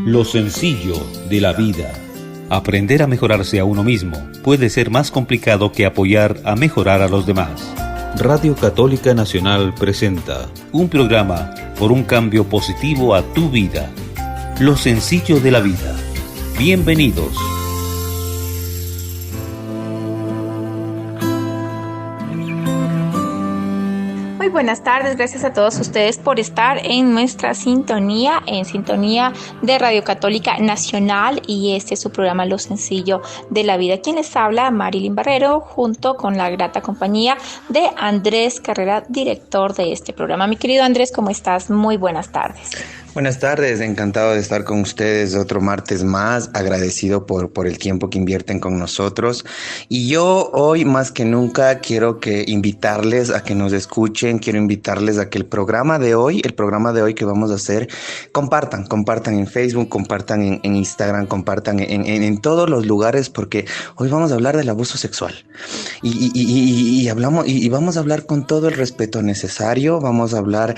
Lo sencillo de la vida. Aprender a mejorarse a uno mismo puede ser más complicado que apoyar a mejorar a los demás. Radio Católica Nacional presenta un programa por un cambio positivo a tu vida. Lo sencillo de la vida. Bienvenidos. Muy buenas tardes, gracias a todos ustedes por estar en nuestra sintonía, de Radio Católica Nacional, y este es su programa Lo Sencillo de la Vida. Quien les habla, Marilyn Barrero, junto con la grata compañía de Andrés Carrera, director de este programa. Mi querido Andrés, ¿cómo estás? Muy buenas tardes. Buenas tardes, encantado de estar con ustedes otro martes más, agradecido por el tiempo que invierten con nosotros. Y yo hoy más que nunca quiero invitarles a que nos escuchen, quiero invitarles a que el programa de hoy que vamos a hacer, compartan en Facebook, compartan en Instagram, compartan en todos los lugares, porque hoy vamos a hablar del abuso sexual. Y vamos a hablar con todo el respeto necesario, vamos a hablar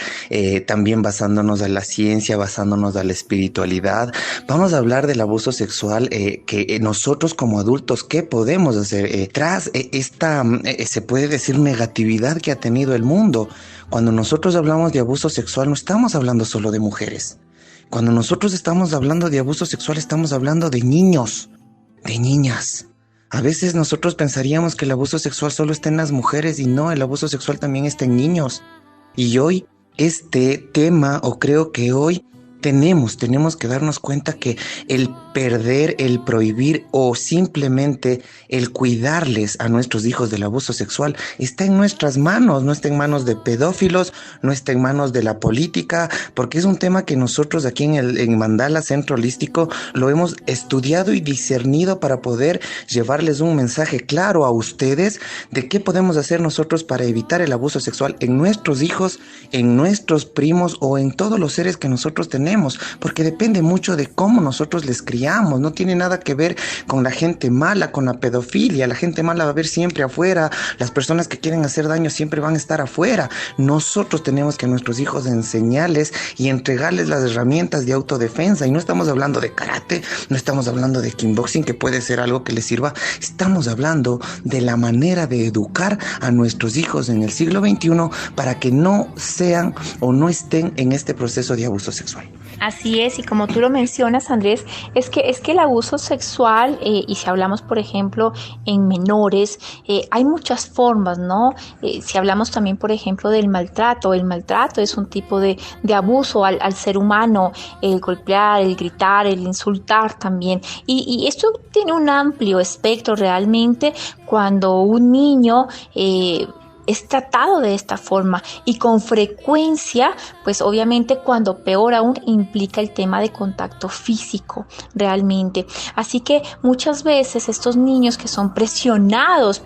también basándonos en la ciencia, basándonos en la espiritualidad. Vamos a hablar del abuso sexual, que nosotros como adultos, ¿qué podemos hacer tras esta, se puede decir, negatividad que ha tenido el mundo? Cuando nosotros hablamos de abuso sexual, no estamos hablando solo de mujeres. Cuando nosotros estamos hablando de abuso sexual, estamos hablando de niños, de niñas. A veces nosotros pensaríamos que el abuso sexual solo está en las mujeres, y no, el abuso sexual también está en niños. Y hoy este tema, o creo que hoy tenemos que darnos cuenta que el perder, el prohibir o simplemente el cuidarles a nuestros hijos del abuso sexual está en nuestras manos, no está en manos de pedófilos, no está en manos de la política, porque es un tema que nosotros aquí en Mandala Centro Holístico lo hemos estudiado y discernido para poder llevarles un mensaje claro a ustedes de qué podemos hacer nosotros para evitar el abuso sexual en nuestros hijos, en nuestros primos o en todos los seres que nosotros tenemos, porque depende mucho de cómo nosotros les criamos. No tiene nada que ver con la gente mala, con la pedofilia. La gente mala va a haber siempre afuera, las personas que quieren hacer daño siempre van a estar afuera. Nosotros tenemos que a nuestros hijos enseñarles y entregarles las herramientas de autodefensa, y no estamos hablando de karate, no estamos hablando de kickboxing, que puede ser algo que les sirva. Estamos hablando de la manera de educar a nuestros hijos en el siglo XXI para que no sean o no estén en este proceso de abuso sexual. Así es, y como tú lo mencionas, Andrés, es que el abuso sexual, y si hablamos, por ejemplo, en menores, hay muchas formas, ¿no? Si hablamos también, por ejemplo, del maltrato, el maltrato es un tipo de abuso al ser humano, el golpear, el gritar, el insultar también, y esto tiene un amplio espectro realmente cuando un niño es tratado de esta forma, y con frecuencia, pues obviamente cuando peor aún implica el tema de contacto físico realmente. Así que muchas veces estos niños que son presionados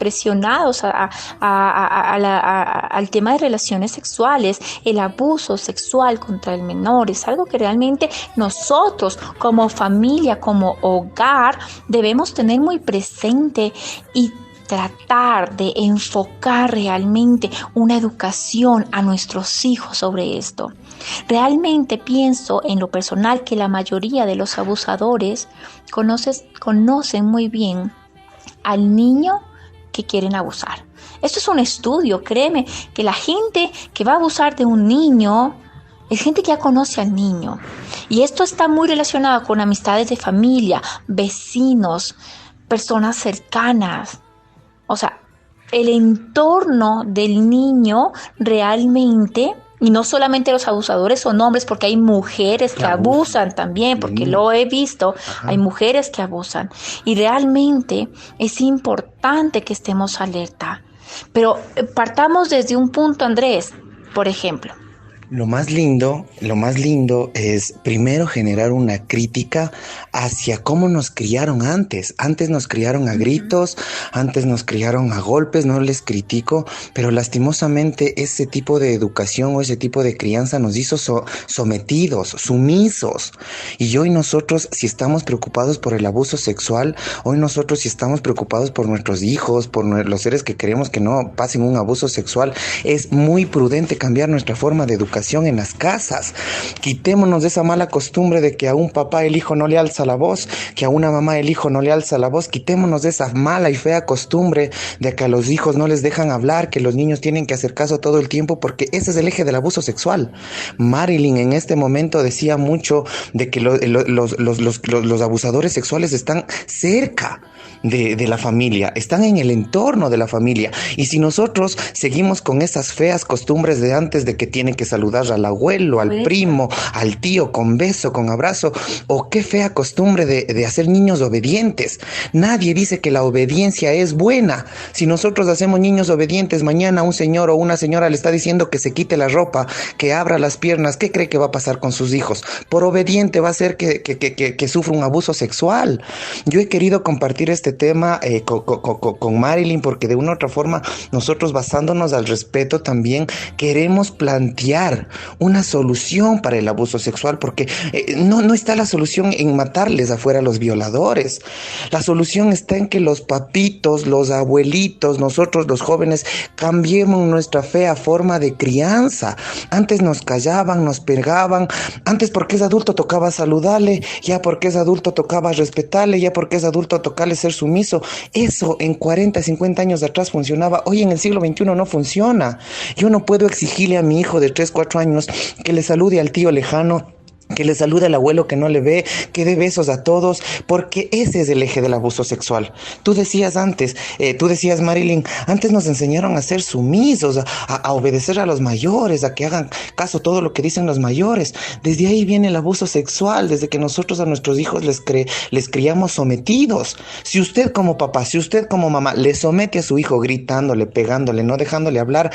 al tema de relaciones sexuales, el abuso sexual contra el menor es algo que realmente nosotros como familia, como hogar, debemos tener muy presente y tratar de enfocar realmente una educación a nuestros hijos sobre esto. Realmente pienso en lo personal que la mayoría de los abusadores conocen muy bien al niño que quieren abusar. Esto es un estudio, créeme, que la gente que va a abusar de un niño es gente que ya conoce al niño. Y esto está muy relacionado con amistades de familia, vecinos, personas cercanas. O sea, el entorno del niño realmente, y no solamente los abusadores son hombres, porque hay mujeres que abusan también, porque lo he visto. Ajá. Hay mujeres que abusan, y realmente es importante que estemos alerta. Pero partamos desde un punto, Andrés, por ejemplo. Lo más lindo es primero generar una crítica hacia cómo nos criaron antes. Antes nos criaron a gritos, antes nos criaron a golpes, no les critico, pero lastimosamente ese tipo de educación o ese tipo de crianza nos hizo sometidos, sumisos. Y hoy nosotros, si estamos preocupados por el abuso sexual, hoy nosotros si estamos preocupados por nuestros hijos, por los seres que queremos que no pasen un abuso sexual, es muy prudente cambiar nuestra forma de educar educación en las casas. Quitémonos de esa mala costumbre de que a un papá el hijo no le alza la voz, que a una mamá el hijo no le alza la voz. Quitémonos de esa mala y fea costumbre de que a los hijos no les dejan hablar, que los niños tienen que hacer caso todo el tiempo, porque ese es el eje del abuso sexual. Marilyn en este momento decía mucho de que los abusadores sexuales están cerca de la familia, están en el entorno de la familia. Y si nosotros seguimos con esas feas costumbres de antes, de que tienen que saludar al abuelo, al primo, al tío con beso, con abrazo, o qué fea costumbre de hacer niños obedientes. Nadie dice que la obediencia es buena. Si nosotros hacemos niños obedientes, mañana un señor o una señora le está diciendo que se quite la ropa, que abra las piernas, ¿qué cree que va a pasar con sus hijos? Por obediente va a ser que sufra un abuso sexual. Yo he querido compartir este tema con Marilyn porque de una u otra forma nosotros, basándonos al respeto, también queremos plantear una solución para el abuso sexual, porque no está la solución en matarles afuera a los violadores. La solución está en que los papitos, los abuelitos, nosotros los jóvenes cambiemos nuestra fea forma de crianza. Antes nos callaban, nos pegaban, antes porque es adulto tocaba saludarle, ya porque es adulto tocaba respetarle, ya porque es adulto tocarle ser sumiso. Eso en 40, 50 años atrás funcionaba. Hoy en el siglo XXI no funciona. Yo no puedo exigirle a mi hijo de 3, 4 años que le salude al tío lejano, que le salude al abuelo que no le ve, que dé besos a todos, porque ese es el eje del abuso sexual. Tú decías, Marilyn, antes nos enseñaron a ser sumisos, a obedecer a los mayores, a que hagan caso todo lo que dicen los mayores. Desde ahí viene el abuso sexual, desde que nosotros a nuestros hijos les criamos sometidos. Si usted como papá, si usted como mamá le somete a su hijo gritándole, pegándole, no dejándole hablar,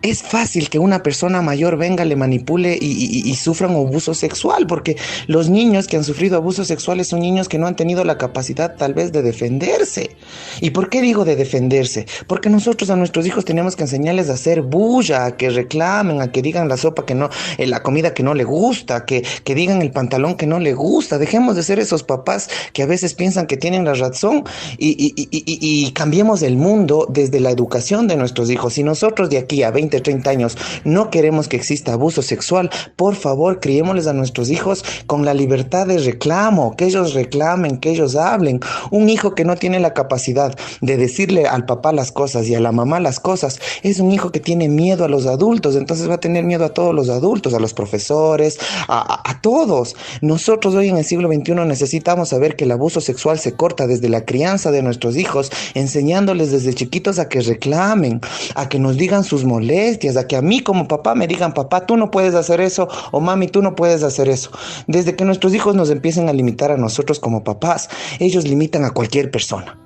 es fácil que una persona mayor venga, le manipule y sufra un abuso sexual, porque los niños que han sufrido abusos sexuales son niños que no han tenido la capacidad tal vez de defenderse. ¿Y por qué digo de defenderse? Porque nosotros a nuestros hijos tenemos que enseñarles a hacer bulla, a que reclamen, a que digan la sopa que no, la comida que no le gusta, que digan el pantalón que no le gusta. Dejemos de ser esos papás que a veces piensan que tienen la razón y cambiemos el mundo desde la educación de nuestros hijos. Si nosotros de aquí a 20, 30 años no queremos que exista abuso sexual, por favor, criémosles a nuestros hijos con la libertad de reclamo, que ellos reclamen, que ellos hablen. Un hijo que no tiene la capacidad de decirle al papá las cosas y a la mamá las cosas, es un hijo que tiene miedo a los adultos, entonces va a tener miedo a todos los adultos, a los profesores, a todos. Nosotros hoy en el siglo XXI necesitamos saber que el abuso sexual se corta desde la crianza de nuestros hijos, enseñándoles desde chiquitos a que reclamen, a que nos digan sus molestias, a que a mí como papá me digan, papá, tú no puedes hacer eso, o mami, tú no puedes hacer eso. Desde que nuestros hijos nos empiecen a limitar a nosotros como papás, ellos limitan a cualquier persona.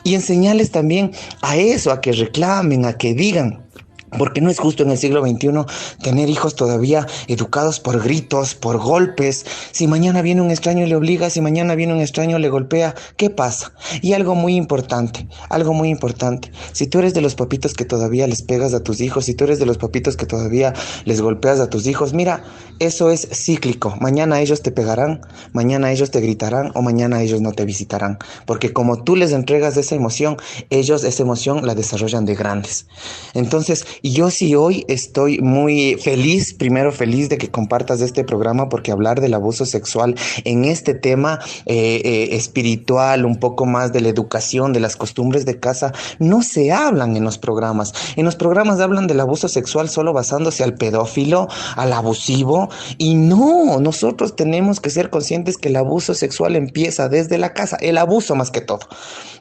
Y enseñarles también a eso, a que reclamen, a que digan. Porque no es justo en el siglo XXI tener hijos todavía educados por gritos, por golpes. Si mañana viene un extraño y le obliga, si mañana viene un extraño y le golpea, ¿qué pasa? Y algo muy importante, si tú eres de los papitos que todavía les pegas a tus hijos, si tú eres de los papitos que todavía les golpeas a tus hijos, mira, eso es cíclico. Mañana ellos te pegarán, mañana ellos te gritarán o mañana ellos no te visitarán. Porque como tú les entregas esa emoción, ellos esa emoción la desarrollan de grandes. Entonces, y yo sí hoy estoy muy feliz, primero feliz de que compartas este programa, porque hablar del abuso sexual en este tema espiritual, un poco más de la educación, de las costumbres de casa, no se hablan en los programas. En los programas hablan del abuso sexual solo basándose al pedófilo, al abusivo, y no, nosotros tenemos que ser conscientes que el abuso sexual empieza desde la casa, el abuso más que todo.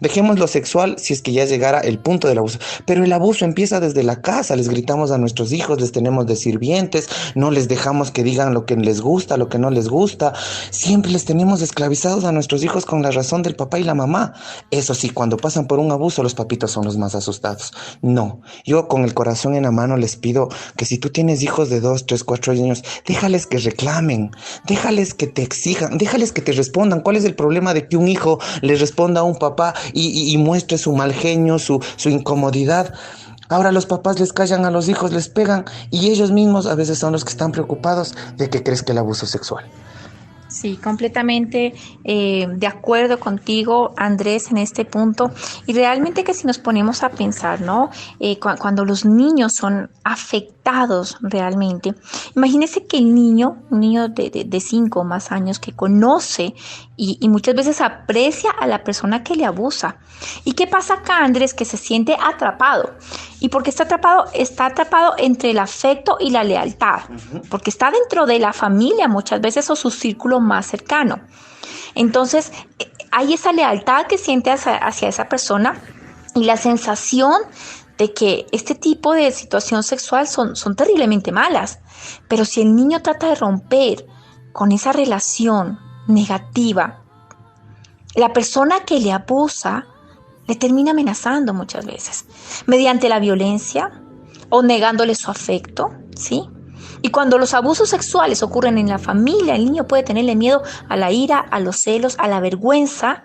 Dejemos lo sexual si es que ya llegara el punto del abuso, pero el abuso empieza desde la casa. Les gritamos a nuestros hijos, les tenemos de sirvientes, no les dejamos que digan lo que les gusta, lo que no les gusta, siempre les tenemos esclavizados a nuestros hijos con la razón del papá y la mamá. Eso sí, cuando pasan por un abuso, los papitos son los más asustados. No, yo con el corazón en la mano les pido que si tú tienes hijos de 2, 3, 4 años, déjales que reclamen, déjales que te exijan, déjales que te respondan. ¿Cuál es el problema de que un hijo le responda a un papá y muestre su mal genio, su incomodidad? Ahora los papás les callan a los hijos, les pegan, y ellos mismos a veces son los que están preocupados de que crezca el abuso sexual. Sí, completamente de acuerdo contigo, Andrés, en este punto. Y realmente que si nos ponemos a pensar, ¿no? Cuando los niños son afectados realmente, imagínese que un niño de 5 o más años que conoce y muchas veces aprecia a la persona que le abusa. ¿Y qué pasa acá, Andrés? Que se siente atrapado. ¿Y por qué está atrapado? Está atrapado entre el afecto y la lealtad, porque está dentro de la familia muchas veces o su círculo más cercano. Entonces, hay esa lealtad que siente hacia esa persona y la sensación de que este tipo de situación sexual son terriblemente malas. Pero si el niño trata de romper con esa relación negativa, la persona que le abusa le termina amenazando muchas veces, mediante la violencia o negándole su afecto, ¿sí? Y cuando los abusos sexuales ocurren en la familia, el niño puede tenerle miedo a la ira, a los celos, a la vergüenza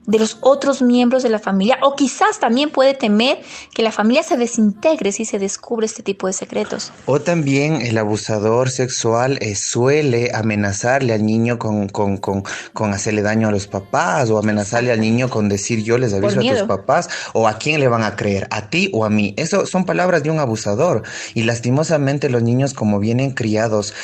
de los otros miembros de la familia, o quizás también puede temer que la familia se desintegre si se descubre este tipo de secretos. O también el abusador sexual suele amenazarle al niño con hacerle daño a los papás, o amenazarle al niño con decir yo les aviso a tus papás, o a quién le van a creer, a ti o a mí. Eso son palabras de un abusador, y lastimosamente los niños, como vienen criados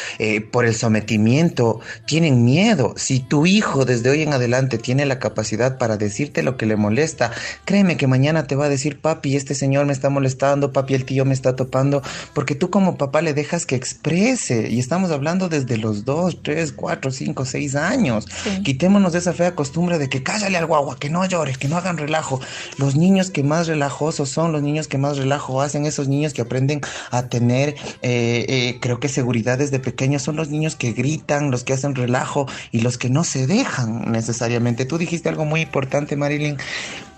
por el sometimiento, tienen miedo. Si tu hijo desde hoy en adelante tiene la capacidad para decirte lo que le molesta, créeme que mañana te va a decir: papi, este señor me está molestando, papi, el tío me está topando, porque tú como papá le dejas que exprese, y estamos hablando desde los 2, 3, 4, 5, 6 años. Sí. Quitémonos de esa fea costumbre de que cállale al guagua, que no llores, que no hagan relajo. Los niños que más relajosos son, los niños que más relajo hacen, esos niños que aprenden a tener, creo que seguridad desde pequeños, son los niños que gritan, los que hacen relajo y los que no se dejan necesariamente. Tú dijiste algo muy importante, Marilyn.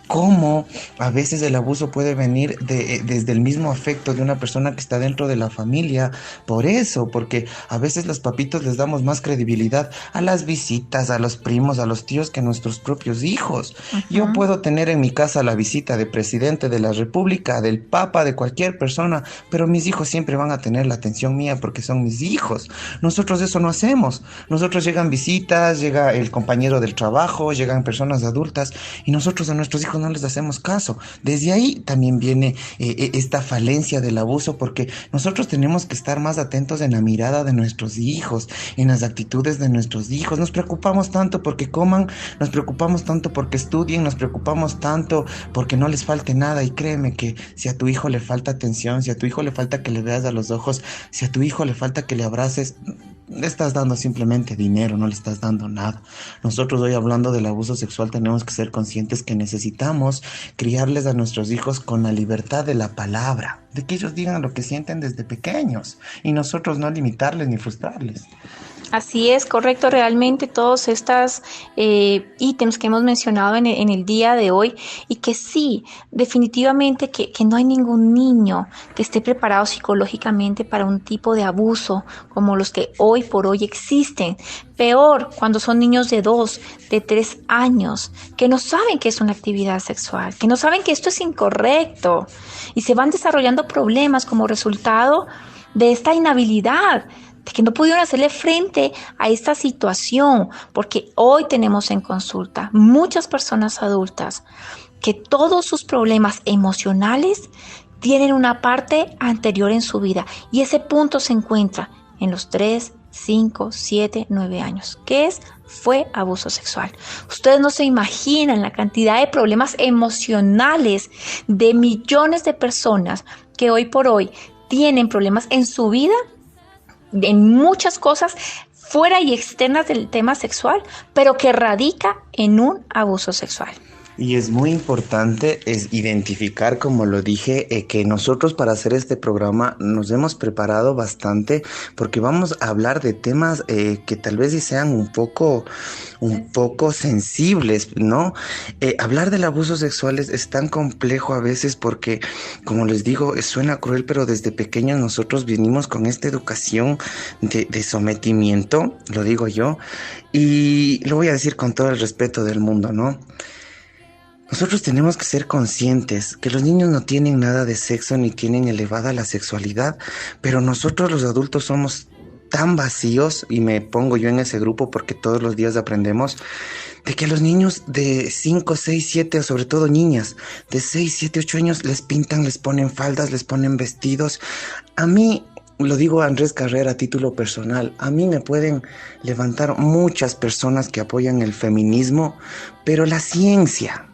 Cómo a veces el abuso puede venir desde el mismo afecto de una persona que está dentro de la familia. Por eso, porque a veces los papitos les damos más credibilidad a las visitas, a los primos, a los tíos, que a nuestros propios hijos. Yo puedo tener en mi casa la visita del presidente de la república, del papa, de cualquier persona, pero mis hijos siempre van a tener la atención mía porque son mis hijos. Nosotros eso no hacemos. Nosotros llegan visitas, llega el compañero del trabajo, llegan personas adultas, y nosotros a nuestros hijos no les hacemos caso. Desde ahí también viene esta falencia del abuso, porque nosotros tenemos que estar más atentos en la mirada de nuestros hijos, en las actitudes de nuestros hijos. Nos preocupamos tanto porque coman, nos preocupamos tanto porque estudien, nos preocupamos tanto porque no les falte nada, y créeme que si a tu hijo le falta atención, si a tu hijo le falta que le veas a los ojos, si a tu hijo le falta que le abraces, le estás dando simplemente dinero, no le estás dando nada. Nosotros hoy, hablando del abuso sexual, tenemos que ser conscientes que necesitamos criarles a nuestros hijos con la libertad de la palabra, de que ellos digan lo que sienten desde pequeños, y nosotros no limitarles ni frustrarles. Así es, correcto, realmente todos estos ítems que hemos mencionado en el día de hoy, y que sí, definitivamente que no hay ningún niño que esté preparado psicológicamente para un tipo de abuso como los que hoy por hoy existen. Peor cuando son niños de 2, de 3 años, que no saben que es una actividad sexual, que no saben que esto es incorrecto, y se van desarrollando problemas como resultado de esta inhabilidad, de que no pudieron hacerle frente a esta situación, porque hoy tenemos en consulta muchas personas adultas que todos sus problemas emocionales tienen una parte anterior en su vida, y ese punto se encuentra en los 3, 5, 7, 9 años, que fue abuso sexual. Ustedes no se imaginan la cantidad de problemas emocionales de millones de personas que hoy por hoy tienen problemas en su vida, en muchas cosas fuera y externas del tema sexual, pero que radica en un abuso sexual. Y es muy importante identificar, como lo dije, que nosotros para hacer este programa nos hemos preparado bastante, porque vamos a hablar de temas que tal vez sean un poco sensibles, ¿no? Hablar del abuso sexual es tan complejo a veces porque, como les digo, suena cruel, pero desde pequeños nosotros venimos con esta educación de sometimiento, lo digo yo, y lo voy a decir con todo el respeto del mundo, ¿no? Nosotros tenemos que ser conscientes que los niños no tienen nada de sexo ni tienen elevada la sexualidad, pero nosotros los adultos somos tan vacíos, y me pongo yo en ese grupo porque todos los días aprendemos, de que a los niños de 5, 6, 7, o sobre todo niñas de 6, 7, 8 años les pintan, les ponen faldas, les ponen vestidos. A mí, lo digo a Andrés Carrera a título personal, a mí me pueden levantar muchas personas que apoyan el feminismo, pero la ciencia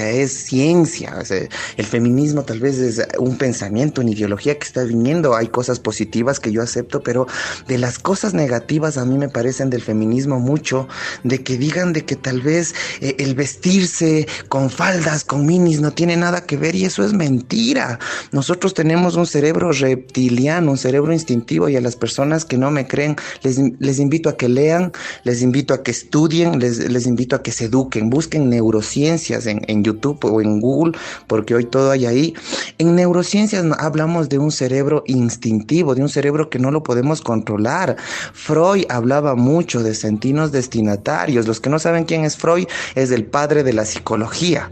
es ciencia. O sea, el feminismo tal vez es un pensamiento, una ideología que está viniendo. Hay cosas positivas que yo acepto, pero de las cosas negativas a mí me parecen del feminismo mucho, de que digan de que tal vez el vestirse con faldas, con minis no tiene nada que ver, y eso es mentira. Nosotros tenemos un cerebro reptiliano, un cerebro instintivo, y a las personas que no me creen, les invito a que lean, les invito a que estudien, les invito a que se eduquen, busquen neurociencia en YouTube o en Google, porque hoy todo hay ahí. En neurociencias hablamos de un cerebro instintivo, de un cerebro que no lo podemos controlar. Freud hablaba mucho de sentinos destinatarios. Los que no saben quién es Freud, es el padre de la psicología.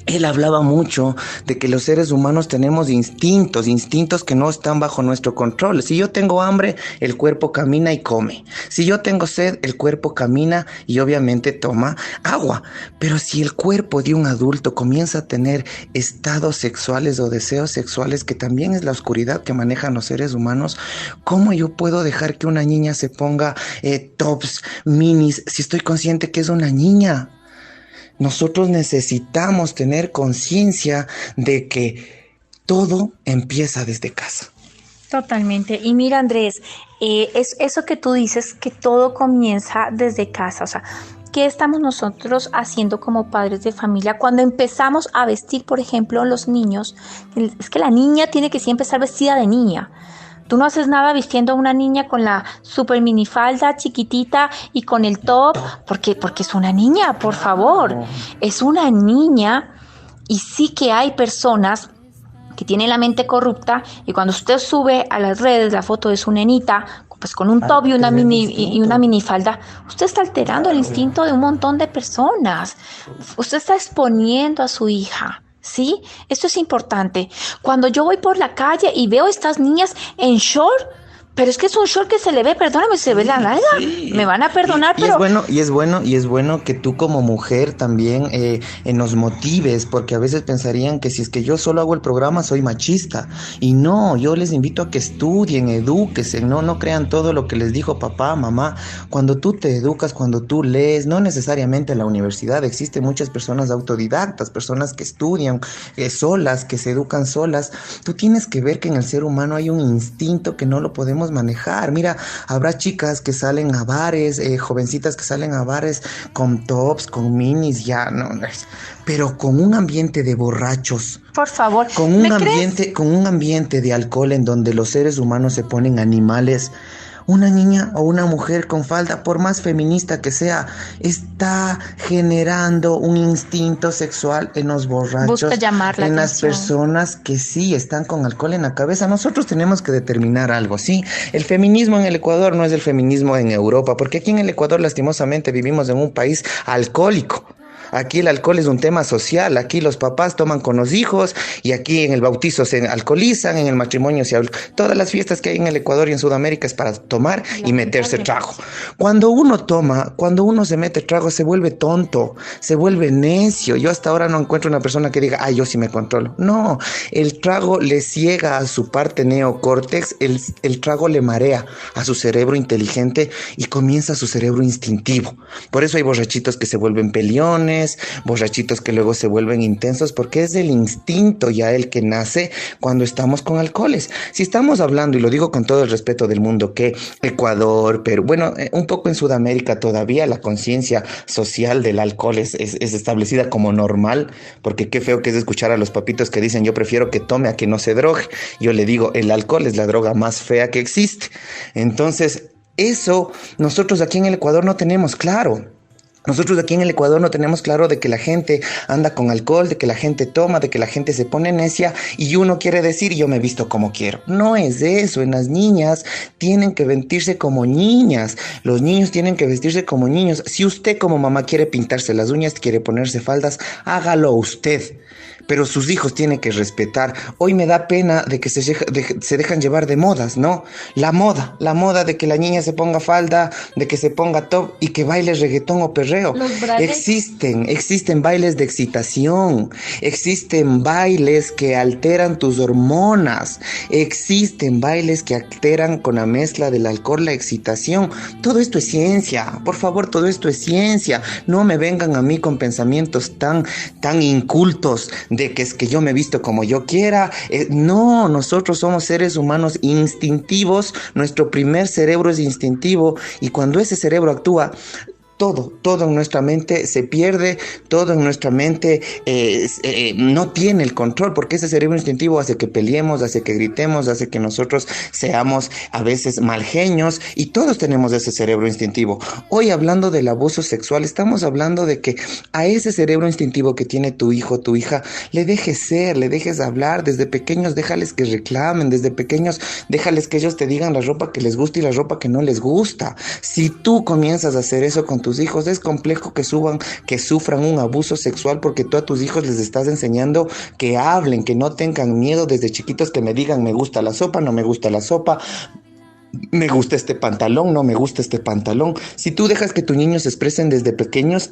Él hablaba mucho de que los seres humanos tenemos instintos que no están bajo nuestro control. Si yo tengo hambre, el cuerpo camina y come. Si yo tengo sed, el cuerpo camina y obviamente toma agua. Pero si el cuerpo de un adulto comienza a tener estados sexuales o deseos sexuales, que también es la oscuridad que manejan los seres humanos, ¿cómo yo puedo dejar que una niña se ponga tops, minis, si estoy consciente que es una niña? Nosotros necesitamos tener conciencia de que todo empieza desde casa. Totalmente. Y mira, Andrés, es eso que tú dices, que todo comienza desde casa. O sea, ¿qué estamos nosotros haciendo como padres de familia cuando empezamos a vestir, por ejemplo, los niños? Es que la niña tiene que siempre estar vestida de niña. Tú no haces nada vistiendo a una niña con la super minifalda chiquitita y con el top, porque es una niña, por favor. Es una niña, y sí que hay personas que tienen la mente corrupta, y cuando usted sube a las redes la foto de su nenita, pues con un top y una minifalda, usted está alterando el instinto de un montón de personas. Usted está exponiendo a su hija. ¿Sí? Esto es importante. Cuando yo voy por la calle y veo a estas niñas en short, pero es que es un short que se le ve, perdóname, se ve la nalga. Sí. Me van a perdonar, pero... Es bueno que tú como mujer también nos motives, porque a veces pensarían que si es que yo solo hago el programa soy machista. Y no, yo les invito a que estudien, edúquense, no crean todo lo que les dijo papá, mamá. Cuando tú te educas, cuando tú lees, no necesariamente en la universidad, existen muchas personas autodidactas, personas que estudian solas, que se educan solas. Tú tienes que ver que en el ser humano hay un instinto que no lo podemos manejar. Mira, habrá chicas que salen a bares, jovencitas que salen a bares con tops, con minis, pero con un ambiente de borrachos. Por favor, con un ambiente de alcohol en donde los seres humanos se ponen animales. Una niña o una mujer con falda, por más feminista que sea, está generando un instinto sexual en los borrachos, en las personas que sí están con alcohol en la cabeza. Nosotros tenemos que determinar algo, ¿sí? El feminismo en el Ecuador no es el feminismo en Europa, porque aquí en el Ecuador lastimosamente vivimos en un país alcohólico. Aquí el alcohol es un tema social, aquí los papás toman con los hijos, y aquí en el bautizo se alcoholizan, en el matrimonio todas las fiestas que hay en el Ecuador y en Sudamérica es para tomar y meterse trago. Cuando uno se mete trago, se vuelve tonto, se vuelve necio. Yo hasta ahora no encuentro una persona que diga, yo sí me controlo. No, el trago le ciega a su parte neocórtex, el trago le marea a su cerebro inteligente y comienza su cerebro instintivo. Por eso hay borrachitos que se vuelven peliones, borrachitos que luego se vuelven intensos, porque es el instinto ya el que nace cuando estamos con alcoholes. Si estamos hablando, y lo digo con todo el respeto del mundo, que Ecuador, Perú, un poco en Sudamérica todavía la conciencia social del alcohol es establecida como normal, porque qué feo que es escuchar a los papitos que dicen yo prefiero que tome a que no se drogue. Yo le digo, el alcohol es la droga más fea que existe. Entonces, eso nosotros aquí en el Ecuador no tenemos claro. Nosotros aquí en el Ecuador no tenemos claro de que la gente anda con alcohol, de que la gente toma, de que la gente se pone necia, y uno quiere decir yo me visto como quiero. No es eso. En las niñas tienen que vestirse como niñas, los niños tienen que vestirse como niños. Si usted como mamá quiere pintarse las uñas, quiere ponerse faldas, hágalo usted. pero sus hijos tienen que respetar. Hoy me da pena de que se dejan llevar de modas, ¿no? La moda de que la niña se ponga falda, de que se ponga top y que baile reggaetón o perreo. Existen bailes de excitación, existen bailes que alteran tus hormonas, existen bailes que alteran con la mezcla del alcohol la excitación. Todo esto es ciencia, por favor, todo esto es ciencia. No me vengan a mí con pensamientos tan incultos de que es que yo me visto como yo quiera. No, nosotros somos seres humanos instintivos, nuestro primer cerebro es instintivo y cuando ese cerebro actúa, todo en nuestra mente se pierde, todo en nuestra mente no tiene el control, porque ese cerebro instintivo hace que peleemos, hace que gritemos, hace que nosotros seamos a veces malgeños, y todos tenemos ese cerebro instintivo. Hoy, hablando del abuso sexual, estamos hablando de que a ese cerebro instintivo que tiene tu hijo, tu hija, le dejes ser, le dejes hablar. Desde pequeños déjales que reclamen, desde pequeños déjales que ellos te digan la ropa que les gusta y la ropa que no les gusta. Si tú comienzas a hacer eso con tus hijos, es complejo que sufran un abuso sexual, porque tú a tus hijos les estás enseñando que hablen, que no tengan miedo desde chiquitos, que me digan me gusta la sopa, no me gusta la sopa, me gusta este pantalón, no me gusta este pantalón. Si tú dejas que tus niños se expresen desde pequeños,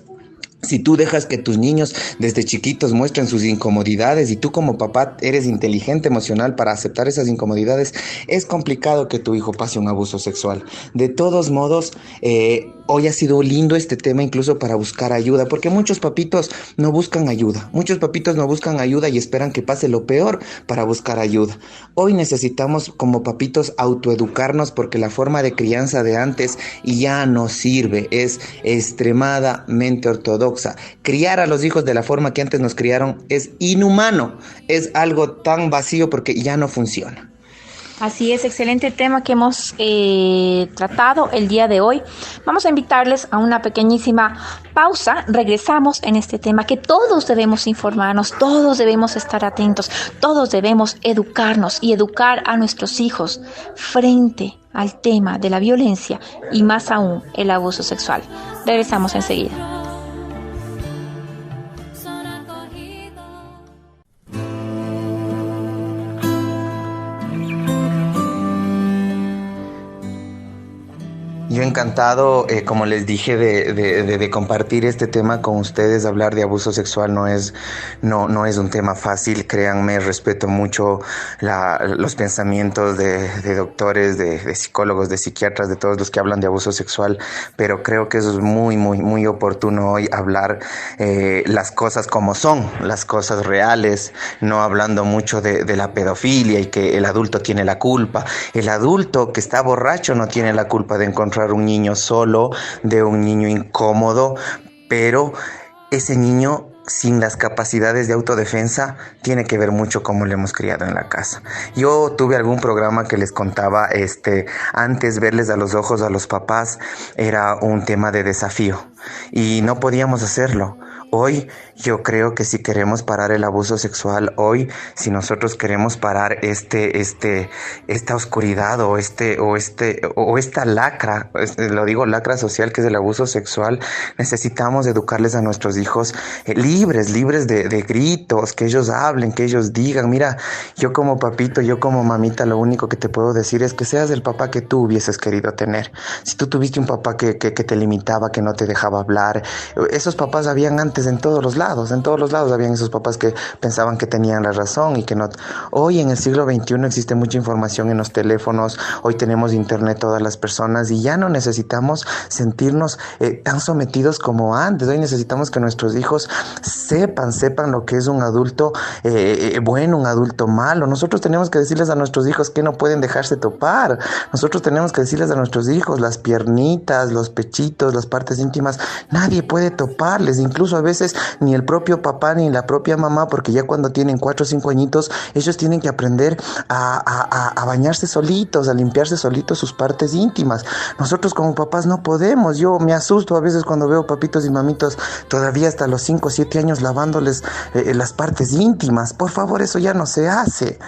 si tú dejas que tus niños desde chiquitos muestren sus incomodidades y tú como papá eres inteligente emocional para aceptar esas incomodidades, es complicado que tu hijo pase un abuso sexual. De todos modos, hoy ha sido lindo este tema incluso para buscar ayuda, porque muchos papitos no buscan ayuda. Y esperan que pase lo peor para buscar ayuda. Hoy necesitamos como papitos autoeducarnos, porque la forma de crianza de antes ya no sirve, es extremadamente ortodoxa. Criar a los hijos de la forma que antes nos criaron es inhumano, es algo tan vacío porque ya no funciona. Así es, excelente tema que hemos tratado el día de hoy. Vamos a invitarles a una pequeñísima pausa. Regresamos en este tema que todos debemos informarnos, todos debemos estar atentos, todos debemos educarnos y educar a nuestros hijos frente al tema de la violencia y más aún el abuso sexual. Regresamos enseguida. Yo encantado, como les dije, de compartir este tema con ustedes. Hablar de abuso sexual no es un tema fácil, créanme. Respeto mucho los pensamientos de doctores, de psicólogos, de psiquiatras, de todos los que hablan de abuso sexual, pero creo que eso es muy, muy, muy oportuno hoy, hablar las cosas como son, las cosas reales, no hablando mucho de la pedofilia y que el adulto tiene la culpa. El adulto que está borracho no tiene la culpa de encontrar un niño solo, de un niño incómodo, pero ese niño sin las capacidades de autodefensa tiene que ver mucho cómo le hemos criado en la casa. Yo tuve algún programa que les contaba, antes verles a los ojos a los papás era un tema de desafío y no podíamos hacerlo. Hoy yo creo que si queremos parar el abuso sexual, hoy si nosotros queremos parar esta oscuridad o esta lacra, lo digo lacra social, que es el abuso sexual, necesitamos educarles a nuestros hijos libres de gritos, que ellos hablen, que ellos digan. Mira, yo como papito, yo como mamita, lo único que te puedo decir es que seas el papá que tú hubieses querido tener. Si tú tuviste un papá que te limitaba, que no te dejaba hablar, esos papás habían antes en todos los lados habían esos papás que pensaban que tenían la razón y que no. Hoy en el siglo XXI existe mucha información en los teléfonos, hoy tenemos internet todas las personas y ya no necesitamos sentirnos tan sometidos como antes. Hoy necesitamos que nuestros hijos sepan lo que es un adulto bueno, un adulto malo. Nosotros tenemos que decirles a nuestros hijos que no pueden dejarse topar. Nosotros tenemos que decirles a nuestros hijos las piernitas, los pechitos, las partes íntimas, nadie puede toparles, incluso a veces ni el propio papá ni la propia mamá, porque ya cuando tienen 4 o 5 añitos, ellos tienen que aprender a bañarse solitos, a limpiarse solitos sus partes íntimas. Nosotros como papás no podemos. Yo me asusto a veces cuando veo papitos y mamitos todavía hasta los 5 o 7 años lavándoles las partes íntimas. Por favor, eso ya no se hace.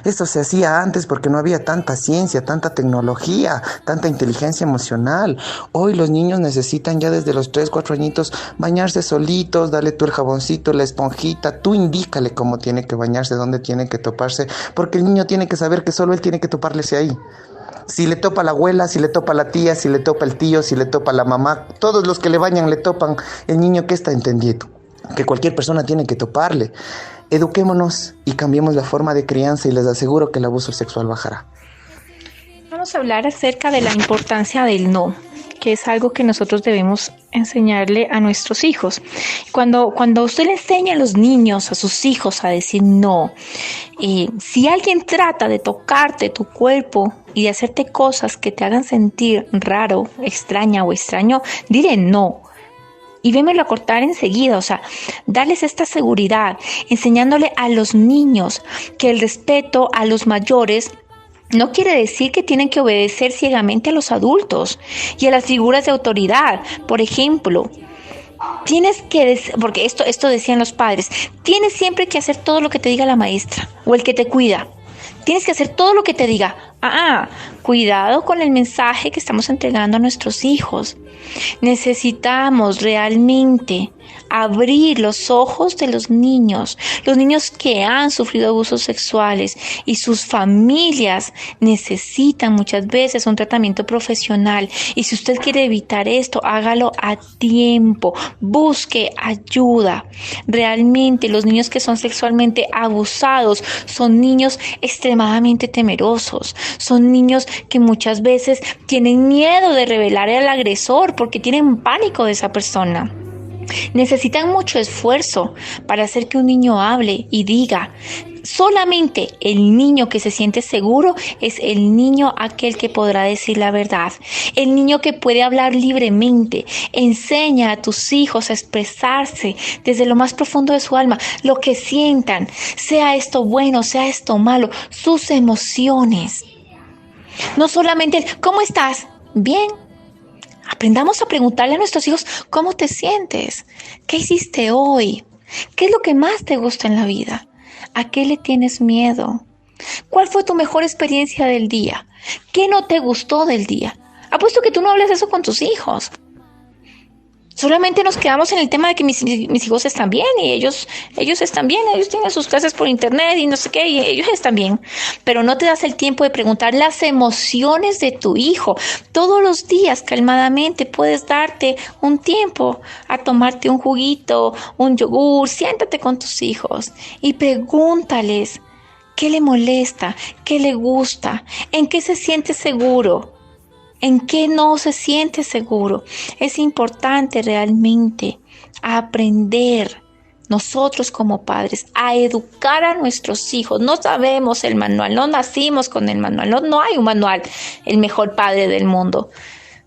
Eso se hacía antes porque no había tanta ciencia, tanta tecnología, tanta inteligencia emocional. Hoy los niños necesitan ya desde los 3, 4 añitos bañarse solitos, pañitos, dale tú el jaboncito, la esponjita, tú indícale cómo tiene que bañarse, dónde tiene que toparse, porque el niño tiene que saber que solo él tiene que toparse ahí. Si le topa la abuela, si le topa la tía, si le topa el tío, si le topa la mamá, todos los que le bañan le topan, el niño ¿qué está entendiendo? Que cualquier persona tiene que toparle. Eduquémonos y cambiemos la forma de crianza y les aseguro que el abuso sexual bajará. Vamos a hablar acerca de la importancia del no, que es algo que nosotros debemos enseñarle a nuestros hijos. Cuando usted le enseña a los niños, a sus hijos, a decir no, si alguien trata de tocarte tu cuerpo y de hacerte cosas que te hagan sentir raro, extraña o extraño, dile no. Y vémelo a cortar enseguida, o sea, darles esta seguridad, enseñándole a los niños que el respeto a los mayores no quiere decir que tienen que obedecer ciegamente a los adultos y a las figuras de autoridad. Por ejemplo, porque esto decían los padres, tienes siempre que hacer todo lo que te diga la maestra o el que te cuida. Tienes que hacer todo lo que te diga. Cuidado con el mensaje que estamos entregando a nuestros hijos. Necesitamos realmente abrir los ojos de los niños que han sufrido abusos sexuales, y sus familias necesitan muchas veces un tratamiento profesional. Y si usted quiere evitar esto, hágalo a tiempo, busque ayuda. Realmente los niños que son sexualmente abusados son niños extremadamente temerosos, son niños que muchas veces tienen miedo de revelar al agresor porque tienen pánico de esa persona. Necesitan mucho esfuerzo para hacer que un niño hable y diga. Solamente el niño que se siente seguro es el niño aquel que podrá decir la verdad, el niño que puede hablar libremente. Enseña a tus hijos a expresarse desde lo más profundo de su alma, lo que sientan, sea esto bueno, sea esto malo, sus emociones. No solamente el ¿cómo estás? Bien. Aprendamos a preguntarle a nuestros hijos ¿cómo te sientes? ¿Qué hiciste hoy? ¿Qué es lo que más te gusta en la vida? ¿A qué le tienes miedo? ¿Cuál fue tu mejor experiencia del día? ¿Qué no te gustó del día? Apuesto que tú no hablas eso con tus hijos. Solamente nos quedamos en el tema de que mis hijos están bien y ellos están bien, ellos tienen sus clases por internet y no sé qué, y ellos están bien. Pero no te das el tiempo de preguntar las emociones de tu hijo. Todos los días, calmadamente, puedes darte un tiempo a tomarte un juguito, un yogur. Siéntate con tus hijos y pregúntales qué le molesta, qué le gusta, en qué se siente seguro. ¿En qué no se siente seguro? Es importante realmente aprender nosotros como padres a educar a nuestros hijos. No sabemos el manual, no nacimos con el manual, no hay un manual, el mejor padre del mundo.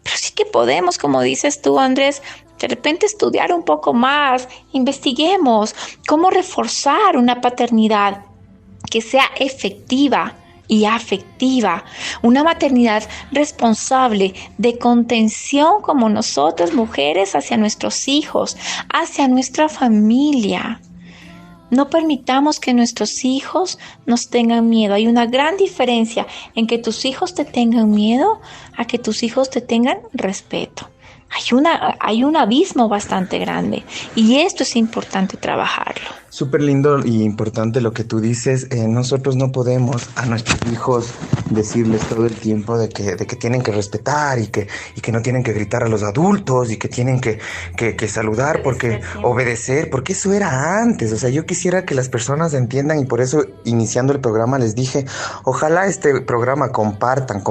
Pero sí que podemos, como dices tú, Andrés, de repente estudiar un poco más, investiguemos cómo reforzar una paternidad que sea efectiva y afectiva, una maternidad responsable, de contención como nosotras mujeres hacia nuestros hijos, hacia nuestra familia. No permitamos que nuestros hijos nos tengan miedo. Hay una gran diferencia en que tus hijos te tengan miedo a que tus hijos te tengan respeto. Hay un abismo bastante grande y esto es importante trabajarlo. Súper lindo y importante lo que tú dices. Nosotros no podemos a nuestros hijos decirles todo el tiempo de que tienen que respetar y que no tienen que gritar a los adultos y que tienen que saludar, obedecer, porque eso era antes. O sea, yo quisiera que las personas entiendan, y por eso iniciando el programa les dije, ojalá este programa compartan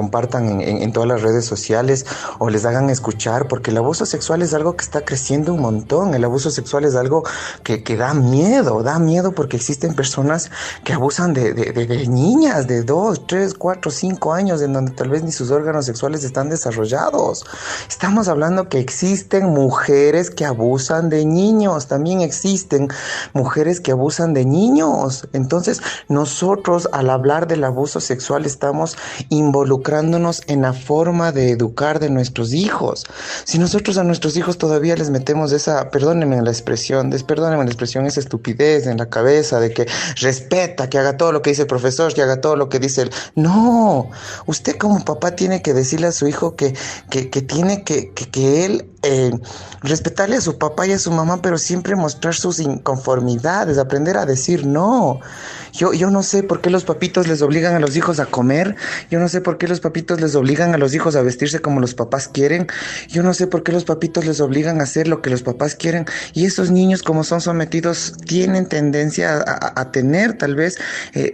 en todas las redes sociales o les hagan escuchar, porque el abuso sexual es algo que está creciendo un montón. El abuso sexual es algo que da miedo porque existen personas que abusan de niñas de 2, 3, 4, 5 años, en donde tal vez ni sus órganos sexuales están desarrollados. Estamos hablando que existen mujeres que abusan de niños, también existen mujeres que abusan de niños. Entonces, nosotros al hablar del abuso sexual estamos involucrándonos en la forma de educar de nuestros hijos. Si nosotros a nuestros hijos todavía les metemos perdónenme la expresión, esa estupidez en la cabeza de que respeta, que haga todo lo que dice el profesor, que haga todo lo que dice él. No, usted como papá tiene que decirle a su hijo que tiene que él respetarle a su papá y a su mamá, pero siempre mostrar sus inconformidades, aprender a decir no. Yo no sé por qué los papitos les obligan a los hijos a comer, yo no sé por qué los papitos les obligan a los hijos a vestirse como los papás quieren, yo no sé por qué los papitos les obligan a hacer lo que los papás quieren, y estos niños, como son sometidos, tienen tendencia a tener tal vez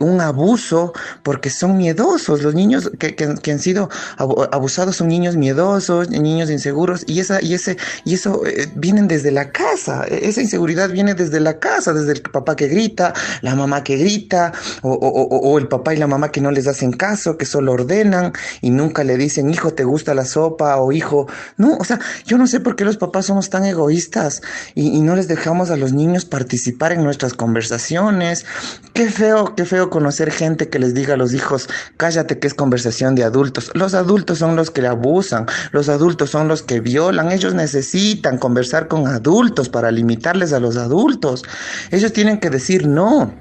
un abuso, porque son miedosos. Los niños que han sido abusados son niños miedosos, niños inseguros, y eso vienen desde la casa. Esa inseguridad viene desde la casa, desde el papá que grita, la mamá que grita, o el papá y la mamá que no les hacen caso, que solo ordenan y nunca le dicen, hijo, ¿te gusta la sopa? O hijo, no, o sea, yo no sé por qué los papás somos tan egoístas y no les dejamos a los niños participar en nuestras conversaciones. Qué feo conocer gente que les diga a los hijos, cállate, que es conversación de adultos. Los adultos son los que abusan, los adultos son los que violan. Ellos necesitan conversar con adultos para limitarles a los adultos. Ellos tienen que decir no.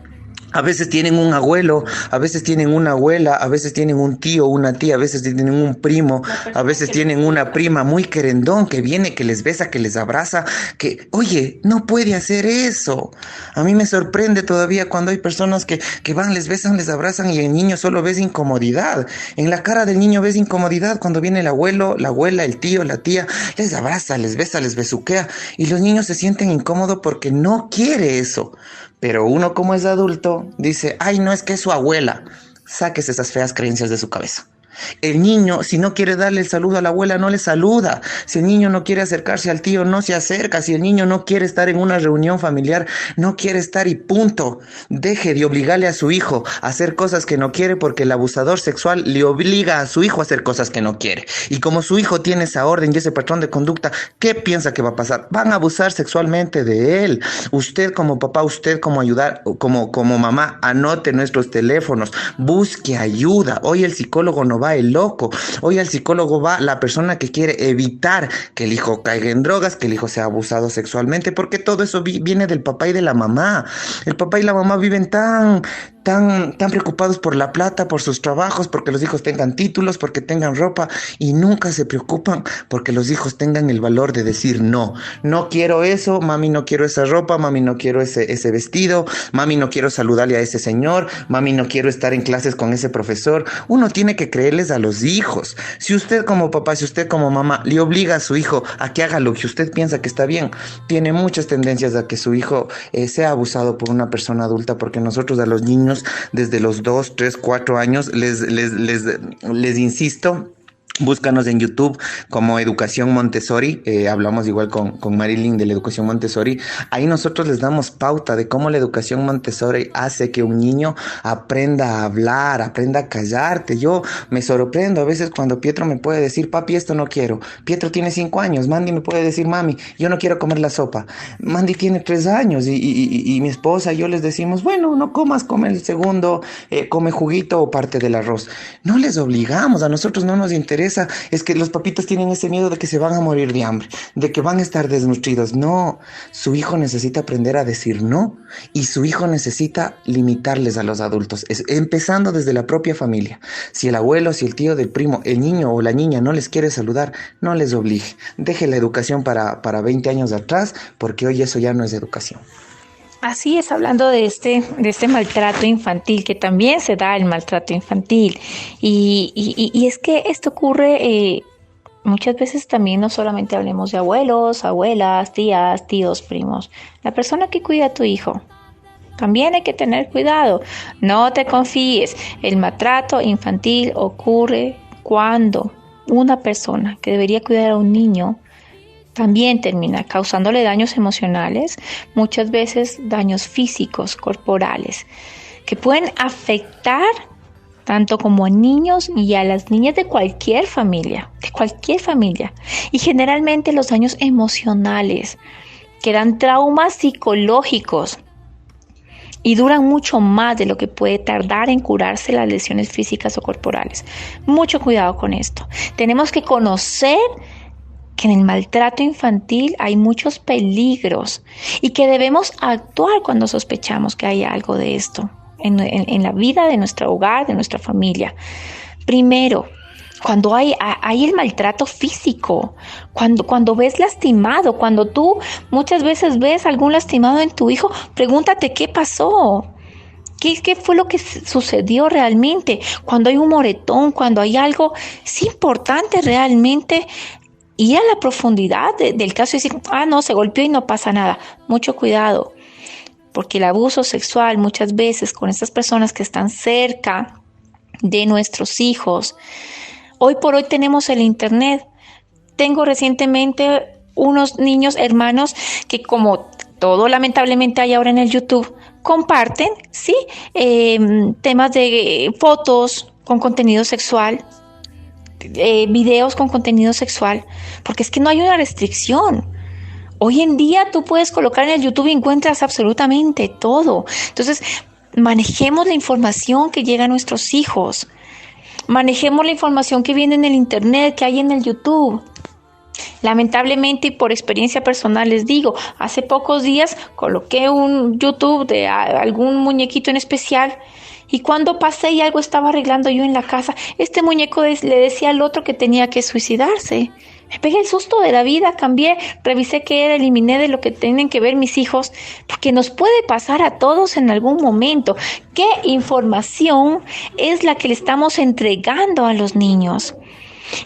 A veces tienen un abuelo, a veces tienen una abuela, a veces tienen un tío, una tía, a veces tienen un primo, a veces tienen una prima muy querendón que viene, que les besa, que les abraza, que, oye, no puede hacer eso. A mí me sorprende todavía cuando hay personas que van, les besan, les abrazan, y el niño solo ves incomodidad. En la cara del niño ves incomodidad cuando viene el abuelo, la abuela, el tío, la tía, les abraza, les besa, les besuquea, y los niños se sienten incómodos porque no quiere eso. Pero uno, como es adulto, dice, ay, no, es que es su abuela. Sáquese esas feas creencias de su cabeza. El niño, si no quiere darle el saludo a la abuela, no le saluda. Si el niño no quiere acercarse al tío, no se acerca. Si el niño no quiere estar en una reunión familiar, no quiere estar, y punto. Deje de obligarle a su hijo a hacer cosas que no quiere, porque el abusador sexual le obliga a su hijo a hacer cosas que no quiere. Y como su hijo tiene esa orden y ese patrón de conducta, ¿qué piensa que va a pasar? Van a abusar sexualmente de él. Usted como papá, usted como como mamá, anote nuestros teléfonos, busque ayuda. Hoy el psicólogo no va el loco, hoy al psicólogo va la persona que quiere evitar que el hijo caiga en drogas, que el hijo sea abusado sexualmente, porque todo eso viene del papá y de la mamá. El papá y la mamá viven tan preocupados por la plata, por sus trabajos, porque los hijos tengan títulos, porque tengan ropa, y nunca se preocupan porque los hijos tengan el valor de decir no quiero eso, mami, no quiero esa ropa, mami, no quiero ese vestido, mami, no quiero saludarle a ese señor, mami, no quiero estar en clases con ese profesor. Uno tiene que creerles a los hijos. Si usted como papá, si usted como mamá le obliga a su hijo a que haga lo que usted piensa que está bien, tiene muchas tendencias a que su hijo sea abusado por una persona adulta, porque nosotros a los niños desde los 2, 3, 4 años les insisto, búscanos en YouTube como Educación Montessori. Hablamos igual con Marilyn de la Educación Montessori. Ahí nosotros les damos pauta de cómo la Educación Montessori hace que un niño aprenda a hablar, aprenda a callarte. Yo me sorprendo a veces cuando Pietro me puede decir, papi, esto no quiero. Pietro tiene 5 años. Mandy me puede decir, mami, yo no quiero comer la sopa. Mandy tiene 3 años y mi esposa y yo les decimos, bueno, no comas, come el segundo, come juguito o parte del arroz. No les obligamos, a nosotros no nos interesa. Es que los papitos tienen ese miedo de que se van a morir de hambre, de que van a estar desnutridos. No, su hijo necesita aprender a decir no, y su hijo necesita limitarles a los adultos, empezando desde la propia familia. Si el abuelo, si el tío del primo, el niño o la niña no les quiere saludar, no les obligue. Deje la educación para 20 años atrás, porque hoy eso ya no es educación. Así es, hablando de este maltrato infantil, que también se da el maltrato infantil. Y es que esto ocurre muchas veces también, no solamente hablemos de abuelos, abuelas, tías, tíos, primos. La persona que cuida a tu hijo, también hay que tener cuidado. No te confíes. El maltrato infantil ocurre cuando una persona que debería cuidar a un niño también termina causándole daños emocionales, muchas veces daños físicos, corporales, que pueden afectar tanto como a niños y a las niñas de cualquier familia. Y generalmente los daños emocionales, que dan traumas psicológicos y duran mucho más de lo que puede tardar en curarse las lesiones físicas o corporales. Mucho cuidado con esto. Tenemos que conocer que en el maltrato infantil hay muchos peligros y que debemos actuar cuando sospechamos que hay algo de esto en la vida de nuestro hogar, de nuestra familia. Primero, cuando hay el maltrato físico, cuando ves lastimado, cuando tú muchas veces ves algún lastimado en tu hijo, pregúntate qué pasó. ¿Qué fue lo que sucedió realmente? Cuando hay un moretón, cuando hay algo, es importante realmente ir a la profundidad del caso y decir, no, se golpeó y no pasa nada. Mucho cuidado, porque el abuso sexual muchas veces con estas personas que están cerca de nuestros hijos. Hoy por hoy tenemos el internet. Tengo recientemente unos niños, hermanos, que como todo lamentablemente hay ahora en el YouTube, comparten, ¿sí? Temas de fotos con contenido sexual, videos con contenido sexual, porque es que no hay una restricción. Hoy en día tú puedes colocar en el YouTube y encuentras absolutamente todo. Entonces, manejemos la información que llega a nuestros hijos. Manejemos la información que viene en el internet, que hay en el YouTube. Lamentablemente y por experiencia personal les digo, hace pocos días coloqué un YouTube de algún muñequito en especial y cuando pasé y algo estaba arreglando yo en la casa, este muñeco le decía al otro que tenía que suicidarse. Me pegué el susto de la vida, cambié, revisé qué era, eliminé de lo que tienen que ver mis hijos, porque nos puede pasar a todos en algún momento. ¿Qué información es la que le estamos entregando a los niños?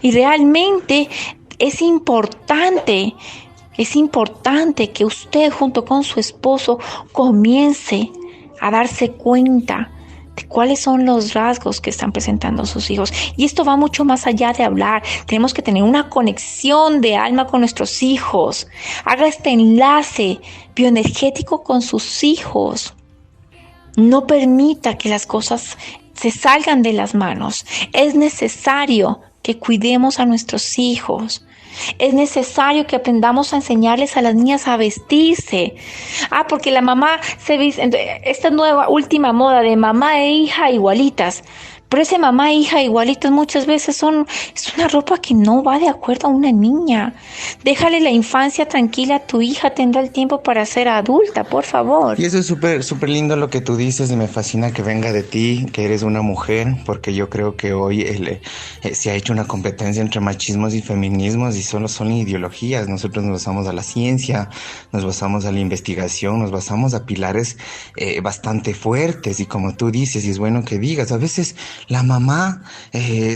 Y realmente es importante que usted junto con su esposo comience a darse cuenta de cuáles son los rasgos que están presentando sus hijos. Y esto va mucho más allá de hablar. Tenemos que tener una conexión de alma con nuestros hijos. Haga este enlace bioenergético con sus hijos. No permita que las cosas se salgan de las manos. Es necesario que cuidemos a nuestros hijos. Es necesario que aprendamos a enseñarles a las niñas a vestirse. Porque la mamá se viste, esta nueva última moda de mamá e hija igualitas. Pero ese mamá e hija igualitas muchas veces es una ropa que no va de acuerdo a una niña. Déjale la infancia tranquila a tu hija, tendrá el tiempo para ser adulta, por favor. Y eso es súper lindo lo que tú dices y me fascina que venga de ti, que eres una mujer, porque yo creo que hoy se ha hecho una competencia entre machismos y feminismos y solo son ideologías. Nosotros nos basamos a la ciencia, nos basamos a la investigación, nos basamos a pilares bastante fuertes y como tú dices, y es bueno que digas, a veces la mamá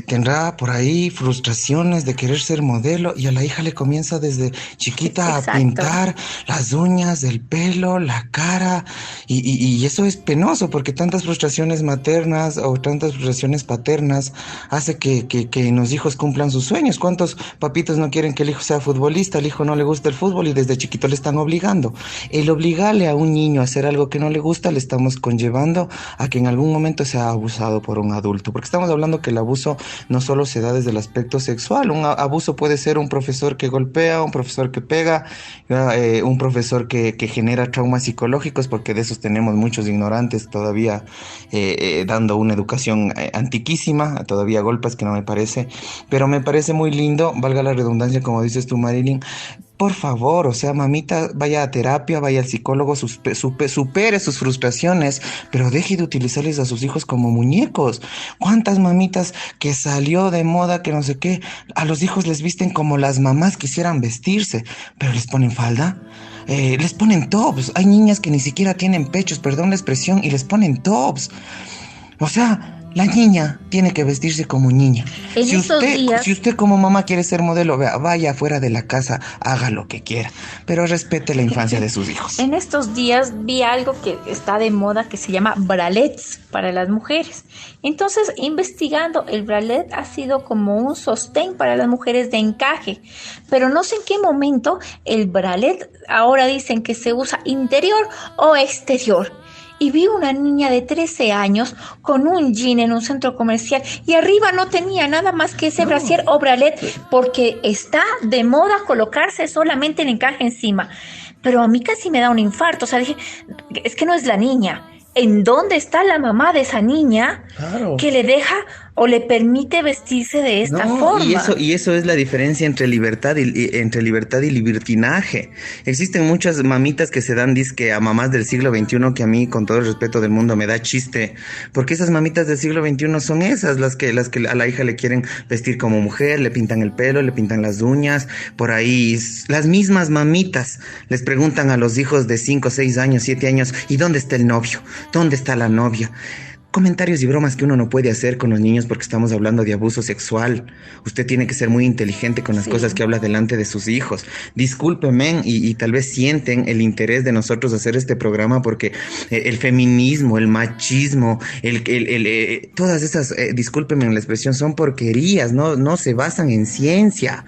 tendrá por ahí frustraciones de querer ser modelo y a la hija le comienza desde chiquita a pintar las uñas, el pelo, la cara y eso es penoso porque tantas frustraciones maternas o tantas frustraciones paternas hace que los hijos cumplan sus sueños. ¿Cuántos papitos no quieren que el hijo sea futbolista? El hijo no le gusta el fútbol y desde chiquito le están obligando. El obligarle a un niño a hacer algo que no le gusta le estamos conllevando a que en algún momento sea abusado por un adulto. Porque estamos hablando que el abuso no solo se da desde el aspecto sexual. Un abuso puede ser un profesor que golpea, un profesor que pega, un profesor que genera traumas psicológicos, porque de esos tenemos muchos ignorantes todavía dando una educación antiquísima, todavía golpes que no me parece, pero me parece muy lindo, valga la redundancia como dices tú, Marilyn. Por favor, o sea, mamita, vaya a terapia, vaya al psicólogo, supere sus frustraciones, pero deje de utilizarles a sus hijos como muñecos. ¿Cuántas mamitas que salió de moda, que no sé qué, a los hijos les visten como las mamás quisieran vestirse, pero les ponen falda? Les ponen tops. Hay niñas que ni siquiera tienen pechos, perdón la expresión, y les ponen tops. O sea, la niña tiene que vestirse como niña. Si usted como mamá quiere ser modelo, vaya afuera de la casa, haga lo que quiera, pero respete la infancia de sus hijos. En estos días vi algo que está de moda que se llama bralets para las mujeres. Entonces, investigando, el bralet ha sido como un sostén para las mujeres de encaje, pero no sé en qué momento el bralet ahora dicen que se usa interior o exterior. Y vi una niña de 13 años con un jean en un centro comercial y arriba no tenía nada más que ese brasier o bralet porque está de moda colocarse solamente el encaje encima. Pero a mí casi me da un infarto, o sea, dije, es que no es la niña. ¿En dónde está la mamá de esa niña que le deja o le permite vestirse de esta forma. Y eso es la diferencia entre libertad y libertinaje. Existen muchas mamitas que se dan disque a mamás del siglo XXI, que a mí, con todo el respeto del mundo, me da chiste, porque esas mamitas del siglo XXI son esas, las que a la hija le quieren vestir como mujer, le pintan el pelo, le pintan las uñas, por ahí, las mismas mamitas les preguntan a los hijos de 5, 6 años, 7 años, ¿y dónde está el novio? ¿Dónde está la novia? Comentarios y bromas que uno no puede hacer con los niños porque estamos hablando de abuso sexual. Usted tiene que ser muy inteligente con las cosas que habla delante de sus hijos. Discúlpenme y tal vez sienten el interés de nosotros hacer este programa porque el feminismo, el machismo, todas esas, discúlpenme en la expresión, son porquerías, no se basan en ciencia.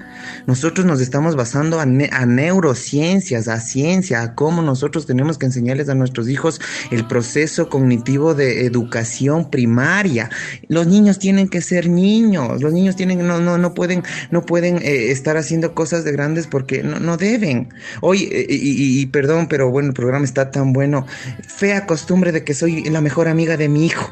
Nosotros nos estamos basando a neurociencias, a ciencia, a cómo nosotros tenemos que enseñarles a nuestros hijos el proceso cognitivo de educación primaria. Los niños tienen que ser niños, los niños no pueden estar haciendo cosas de grandes porque no deben. Hoy, y perdón, pero bueno, el programa está tan bueno. Fea costumbre de que soy la mejor amiga de mi hijo,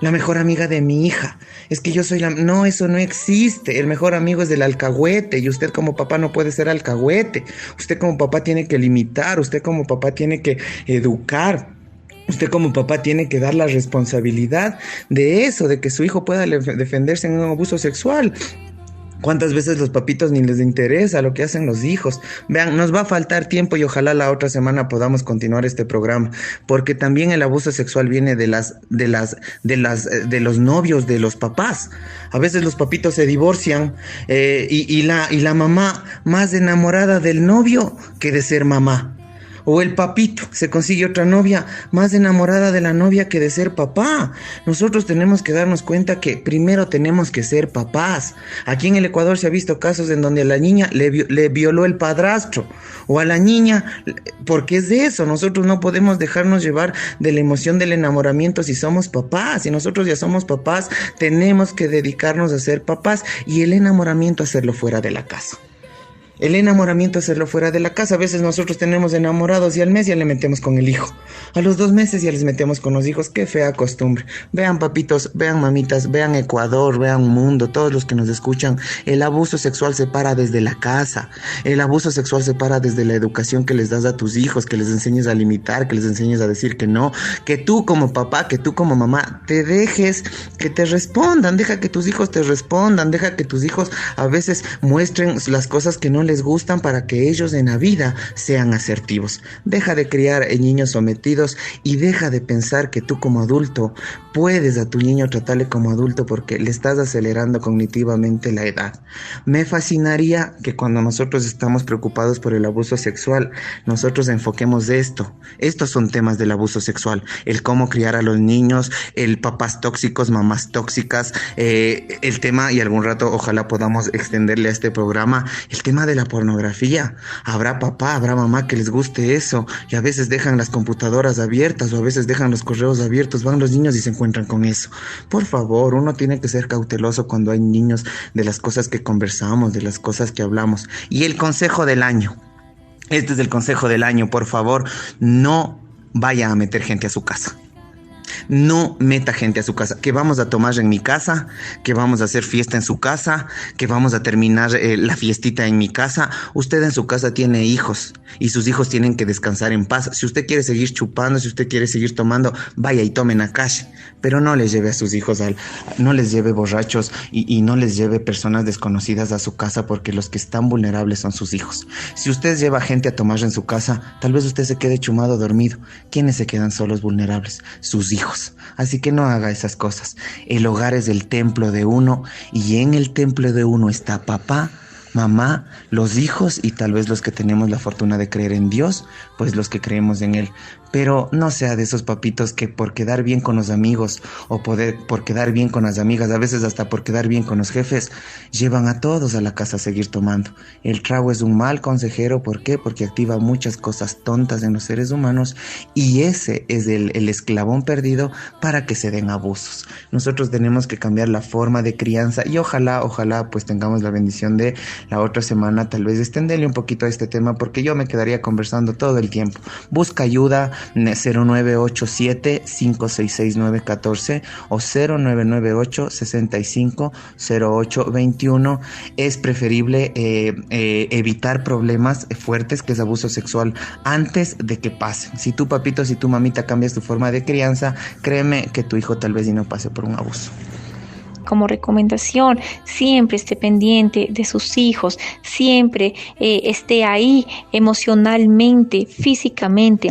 la mejor amiga de mi hija. Es que yo soy No, eso no existe. El mejor amigo es del alcahuete y usted como papá no puede ser alcahuete. Usted como papá tiene que limitar, usted como papá tiene que educar. Usted como papá tiene que dar la responsabilidad de eso, de que su hijo pueda defenderse en un abuso sexual. ¿Cuántas veces los papitos ni les interesa lo que hacen los hijos? Vean, nos va a faltar tiempo y ojalá la otra semana podamos continuar este programa, porque también el abuso sexual viene de los novios de los papás. A veces los papitos se divorcian y la mamá más enamorada del novio que de ser mamá. O el papito se consigue otra novia más enamorada de la novia que de ser papá. Nosotros tenemos que darnos cuenta que primero tenemos que ser papás. Aquí en el Ecuador se ha visto casos en donde a la niña le violó el padrastro o a la niña, porque es de eso. Nosotros no podemos dejarnos llevar de la emoción del enamoramiento si somos papás. Si nosotros ya somos papás, tenemos que dedicarnos a ser papás y el enamoramiento hacerlo fuera de la casa. El enamoramiento es hacerlo fuera de la casa. A veces nosotros tenemos enamorados y al mes ya le metemos con el hijo. A los 2 meses ya les metemos con los hijos. Qué fea costumbre. Vean papitos, vean mamitas, vean Ecuador, vean mundo, todos los que nos escuchan. El abuso sexual se para desde la casa. El abuso sexual se para desde la educación que les das a tus hijos, que les enseñes a limitar, que les enseñes a decir que no. Que tú como papá, que tú como mamá, te dejes que te respondan. Deja que tus hijos te respondan. Deja que tus hijos a veces muestren las cosas que no les gustan para que ellos en la vida sean asertivos. Deja de criar niños sometidos y deja de pensar que tú como adulto puedes a tu niño tratarle como adulto porque le estás acelerando cognitivamente la edad. Me fascinaría que cuando nosotros estamos preocupados por el abuso sexual, nosotros enfoquemos esto. Estos son temas del abuso sexual, el cómo criar a los niños, el papás tóxicos, mamás tóxicas, el tema, y algún rato ojalá podamos extenderle a este programa, el tema de la pornografía. Habrá papá, habrá mamá que les guste eso y a veces dejan las computadoras abiertas o a veces dejan los correos abiertos, van los niños y se encuentran con eso. Por favor, uno tiene que ser cauteloso cuando hay niños, de las cosas que conversamos, de las cosas que hablamos. Y el consejo del año, este es el consejo del año, por favor, no vaya a meter gente a su casa. No meta gente a su casa, que vamos a tomar en mi casa, que vamos a hacer fiesta en su casa, que vamos a terminar la fiestita en mi casa. Usted en su casa tiene hijos y sus hijos tienen que descansar en paz. Si usted quiere seguir chupando, si usted quiere seguir tomando, vaya y tomen a cash, pero no les lleve a sus hijos, no les lleve borrachos y no les lleve personas desconocidas a su casa, porque los que están vulnerables son sus hijos. Si usted lleva gente a tomar en su casa, tal vez usted se quede chumado dormido. ¿Quiénes se quedan solos vulnerables? Sus hijos. Así que no haga esas cosas. El hogar es el templo de uno y en el templo de uno está papá, mamá, los hijos y tal vez los que tenemos la fortuna de creer en Dios, pues los que creemos en Él. Pero no sea de esos papitos que por quedar bien con los amigos o por quedar bien con las amigas, a veces hasta por quedar bien con los jefes, llevan a todos a la casa a seguir tomando. El trago es un mal consejero. ¿Por qué? Porque activa muchas cosas tontas en los seres humanos y ese es el esclavón perdido para que se den abusos. Nosotros tenemos que cambiar la forma de crianza y ojalá pues tengamos la bendición de la otra semana tal vez extenderle un poquito a este tema, porque yo me quedaría conversando todo el tiempo. Busca ayuda, 0987-566-914 o 0998-650821. Es preferible evitar problemas fuertes, que es abuso sexual, antes de que pasen. Si tú, papito, si tú, mamita, cambias tu forma de crianza, créeme que tu hijo tal vez y no pase por un abuso. Como recomendación, siempre esté pendiente de sus hijos, siempre esté ahí emocionalmente, físicamente.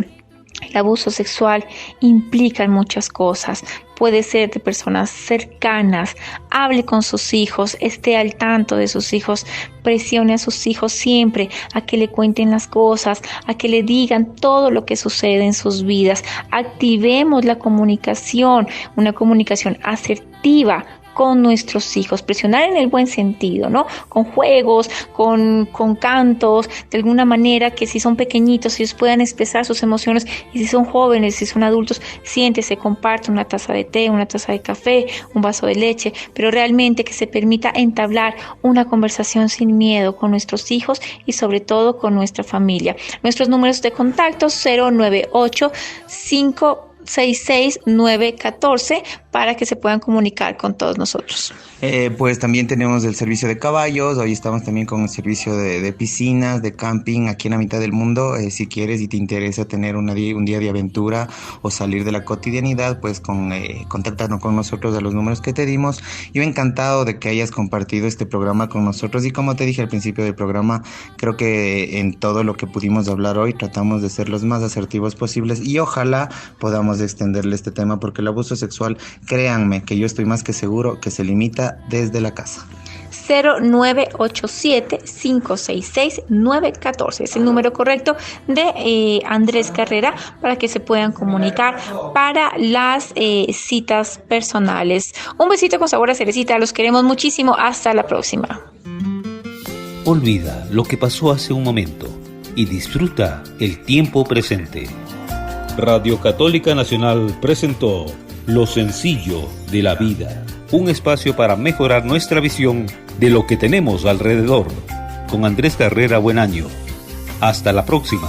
El abuso sexual implica muchas cosas. Puede ser de personas cercanas. Hable con sus hijos, esté al tanto de sus hijos, presione a sus hijos siempre a que le cuenten las cosas, a que le digan todo lo que sucede en sus vidas. Activemos la comunicación, una comunicación asertiva con nuestros hijos, presionar en el buen sentido, ¿no? Con juegos, con cantos, de alguna manera que si son pequeñitos, ellos puedan expresar sus emociones, y si son jóvenes, si son adultos, siéntese, comparte una taza de té, una taza de café, un vaso de leche, pero realmente que se permita entablar una conversación sin miedo con nuestros hijos y sobre todo con nuestra familia. Nuestros números de contacto 098-566-914 para que se puedan comunicar con todos nosotros. Pues también tenemos el servicio de caballos, hoy estamos también con el servicio de piscinas, de camping aquí en la mitad del mundo. Si quieres y te interesa tener un día de aventura o salir de la cotidianidad, pues contáctanos con nosotros a los números que te dimos. Yo encantado de que hayas compartido este programa con nosotros, y como te dije al principio del programa, creo que en todo lo que pudimos hablar hoy tratamos de ser los más asertivos posibles, y ojalá podamos extenderle este tema, porque el abuso sexual, créanme que yo estoy más que seguro que se limita desde la casa. 0987-566-914 es el número correcto de Andrés Carrera para que se puedan comunicar para las citas personales. Un besito con sabor a cerecita, los queremos muchísimo, hasta la próxima. Olvida lo que pasó hace un momento y disfruta el tiempo presente. Radio Católica Nacional presentó Lo sencillo de la vida, un espacio para mejorar nuestra visión de lo que tenemos alrededor, con Andrés Carrera Buenaño. Hasta la próxima.